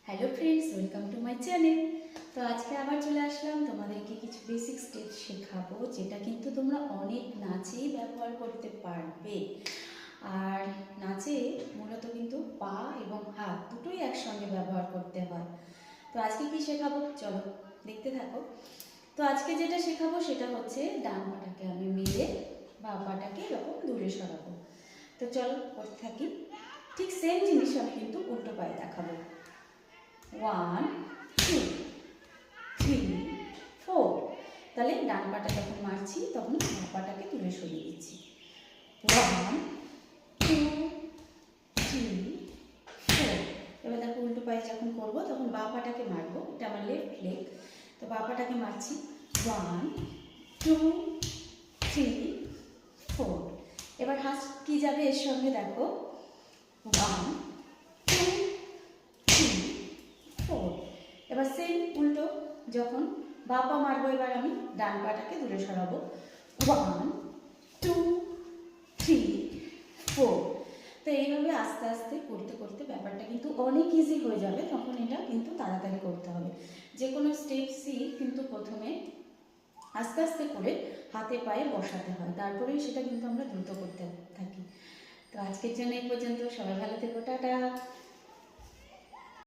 Hello friends, welcome to my channel. তো আজকে আবার চলে আসলাম তোমাদেরকে কিছু বেসিক স্টেপ শেখাবো, যেটা কিন্তু তোমরা অনেক নাচেই ব্যবহার করতে পারবে। আর নাচে মূলত কিন্তু পা এবং হাত দুটোই একসঙ্গে ব্যবহার করতে হয়। তো আজকে কি শেখাবো চলো দেখতে থাকো। তো আজকে যেটা শেখাবো সেটা হচ্ছে ডান পাটাকে আমি মেলে বা পাটাকে এরকম দূরে সরাবো। তো চলো করতে থাকি। ঠিক সেম জিনিস আমি কিন্তু উল্টো পায়ে দেখাবো। 1 2 3 4। তাহলে ডান পাটা যখন মারছি তখন বাঁ পাটাকে দূরে সরিয়ে দিচ্ছি। 1 2 3 4। এবার দেখো উল্টো পায়ে যখন করবো তখন বাঁ পাটাকে মারবো, এটা আমার লেফট লেগ। তো বাঁ পাটাকে মারছি 1 2 3 4। এবার হাত কি যাবে এর সঙ্গে দেখো 1 2 3 4। এবার সেম উল্টো, যখন বাঁ পা মারবো এবার আমি ডান পাটাকে দূরে সরাবো 1 2 3 4। তো এইভাবে আস্তে আস্তে করতে করতে ব্যাপারটা কিন্তু অনেক ইজি হয়ে যাবে। তখন এটা কিন্তু তাড়াতাড়ি করতে হবে। যে কোনো স্টেপসই কিন্তু প্রথমে আস্তে আস্তে করে হাতে পায়ে বসাতে হয়, তারপরেই সেটা কিন্তু আমরা দ্রুত করতে থাকি। তো আজকের জন্য এই পর্যন্ত। সবাই ভালো থেকো, টাটা।